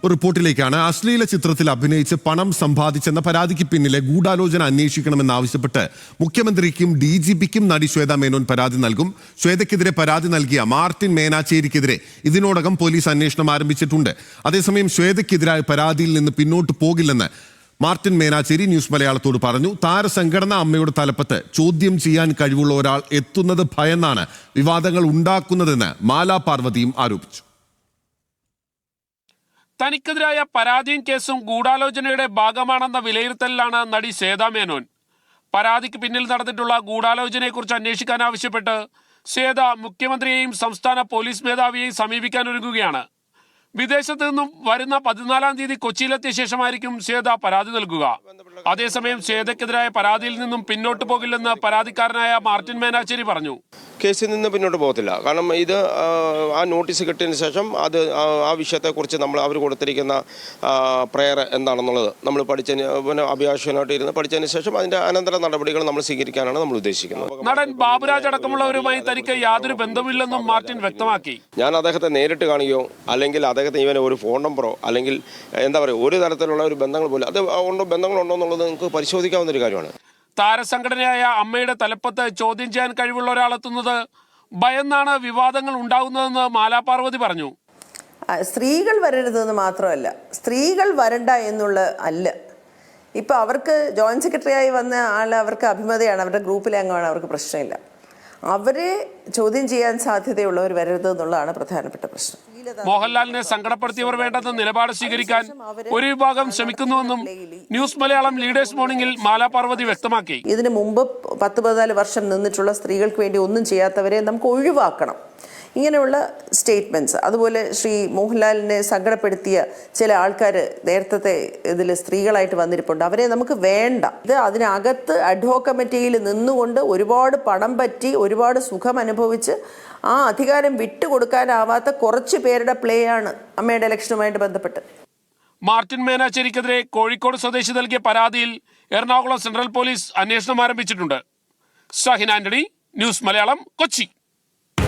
ഒരു റിപ്പോർട്ടിലേക്കാണ്. അശ്ലീല ചിത്രത്തിൽ അഭിനയിച്ച് പണം സമ്പാദിച്ചെന്ന പരാതിക്ക് പിന്നിലെ ഗൂഢാലോചന അന്വേഷിക്കണമെന്നാവശ്യപ്പെട്ട് മുഖ്യമന്ത്രിക്കും DGPക്കും നടി ശ്വേത മേനോൻ പരാതി നൽകും. ശ്വേതയ്ക്കെതിരെ പരാതി നൽകിയ മാർട്ടിൻ മേനാച്ചേരിക്കെതിരെ ഇതിനോടകം പോലീസ് അന്വേഷണം ആരംഭിച്ചിട്ടുണ്ട്. അതേസമയം ശ്വേതയ്ക്കെതിരായ പരാതിയിൽ നിന്ന് പിന്നോട്ട് പോകില്ലെന്ന് മാർട്ടിൻ മേനാച്ചേരി ന്യൂസ് മലയാളത്തോട് പറഞ്ഞു. താരസംഘടന അമ്മയുടെ തലപ്പത്ത് ചോദ്യം ചെയ്യാൻ കഴിവുള്ള ഒരാൾ എത്തുന്നത് ഭയന്നാണ് വിവാദങ്ങൾ ഉണ്ടാക്കുന്നതെന്ന് മാലാ പാർവതിയും ആരോപിച്ചു. തനിക്കെതിരായ പരാതിയും കേസും ഗൂഢാലോചനയുടെ ഭാഗമാണെന്ന വിലയിരുത്തലിലാണ് നടി ശ്വേത മേനോൻ. പരാതിക്ക് പിന്നിൽ നടന്നിട്ടുള്ള ഗൂഢാലോചനയെക്കുറിച്ച് അന്വേഷിക്കാൻ ആവശ്യപ്പെട്ട് ശ്വേത മുഖ്യമന്ത്രിയെയും സംസ്ഥാന പോലീസ് മേധാവിയെയും സമീപിക്കാനൊരുങ്ങുകയാണ്. വിദേശത്ത് നിന്നും വരുന്ന 14-ാം തീയതി കൊച്ചിയിലെത്തിയ ശേഷമായിരിക്കും ശ്വേത പരാതി നൽകുക. അതേസമയം ശ്വേതയ്ക്കെതിരായ പരാതിയിൽ നിന്നും പിന്നോട്ട് പോകില്ലെന്ന് പരാതിക്കാരനായ മാർട്ടിൻ മേനാച്ചേരി പറഞ്ഞു. കേസിൽ നിന്ന് പിന്നോട്ട് പോകത്തില്ല. കാരണം ഇത് ആ നോട്ടീസ് കിട്ടിയതിന് ശേഷം അത് ആ വിഷയത്തെക്കുറിച്ച് നമ്മൾ അവർ കൊടുത്തിരിക്കുന്ന പ്രയർ എന്താണെന്നുള്ളത് നമ്മൾ പഠിച്ചതിന് അഭിഭാഷകനായിട്ട് ഇരുന്ന് പഠിച്ചതിന് ശേഷം അതിൻ്റെ അനന്തര നടപടികൾ നമ്മൾ സ്വീകരിക്കാനാണ് നമ്മൾ ഉദ്ദേശിക്കുന്നത്. നടൻ ബാബുരാജ് അടക്കമുള്ളവരുമായി തനിക്ക് യാതൊരു ബന്ധമില്ലെന്നും മാർട്ടിൻ വ്യക്തമാക്കി. ഞാൻ അദ്ദേഹത്തെ നേരിട്ട് കാണുകയോ അല്ലെങ്കിൽ അദ്ദേഹത്തെ ഇവന് ഒരു ഫോൺ നമ്പറോ അല്ലെങ്കിൽ എന്താ പറയുക ഒരു തരത്തിലുള്ള ഒരു ബന്ധങ്ങൾ പോലും അത് ബന്ധങ്ങളുണ്ടോ എന്നുള്ളത് നിങ്ങൾക്ക് പരിശോധിക്കാവുന്ന ഒരു കാര്യമാണ്. താരസംഘടനയായ അമ്മയുടെ തലപ്പത്ത് ചോദ്യം ചെയ്യാൻ കഴിവുള്ള ഒരാളെത്തുന്നത് ഭയന്നാണ് വിവാദങ്ങൾ ഉണ്ടാകുന്നതെന്ന് മാലാ പാർവതി പറഞ്ഞു. സ്ത്രീകൾ വരരുതെന്ന് മാത്രമല്ല, സ്ത്രീകൾ വരണ്ട എന്നുള്ള അല്ല. ഇപ്പം അവർക്ക് ജോയിന്റ് സെക്രട്ടറി ആയി വന്ന ആൾ അവർക്ക് അഭിമതയാണ്, അവരുടെ ഗ്രൂപ്പിലെ അംഗമാണ്, അവർക്ക് പ്രശ്നമില്ല. അവരെ ചോദ്യം ചെയ്യാൻ സാധ്യതയുള്ളവർ വരരുത് എന്നുള്ളതാണ് പ്രധാനപ്പെട്ട പ്രശ്നം. മോഹൻലാലിനെ സങ്കടപ്പെടുത്തിയവർ വേണ്ടെന്ന നിലപാട് സ്വീകരിക്കാൻ ഒരു വിഭാഗം ശ്രമിക്കുന്നുവെന്നും ന്യൂസ് മലയാളം ലീഡേഴ്സ് മോർണിംഗിൽ മാലാ പാർവതി വ്യക്തമാക്കി. ഇതിനു മുമ്പ് 10-14 വർഷം നിന്നിട്ടുള്ള സ്ത്രീകൾക്ക് വേണ്ടി ഒന്നും ചെയ്യാത്തവരെ നമുക്ക് ഒഴിവാക്കണം, ഇങ്ങനെയുള്ള സ്റ്റേറ്റ്മെൻറ്റ്സ്. അതുപോലെ ശ്രീ മോഹൻലാലിനെ സങ്കടപ്പെടുത്തിയ ചില ആൾക്കാർ നേരത്തെ ഇതിൽ സ്ത്രീകളായിട്ട് വന്നിരിപ്പുണ്ട്, അവരെ നമുക്ക് വേണ്ട. ഇത് അതിനകത്ത് അഡ്ഹോക് കമ്മിറ്റിയിൽ നിന്നുകൊണ്ട് ഒരുപാട് പണം പറ്റി ഒരുപാട് സുഖം അനുഭവിച്ച് ആ അധികാരം വിട്ടുകൊടുക്കാനാവാത്ത കുറച്ച് പേരുടെ പ്ലേ ആണ് അമ്മയുടെ ഇലക്ഷനുമായിട്ട് ബന്ധപ്പെട്ട്. മാർട്ടിൻ മേനാച്ചേരിക്കെതിരെ കോഴിക്കോട് സ്വദേശി നൽകിയ പരാതിയിൽ എറണാകുളം സെൻട്രൽ പോലീസ് അന്വേഷണം ആരംഭിച്ചിട്ടുണ്ട്. ഷാഹിൻ ആന്റണി, ന്യൂസ് മലയാളം, കൊച്ചി.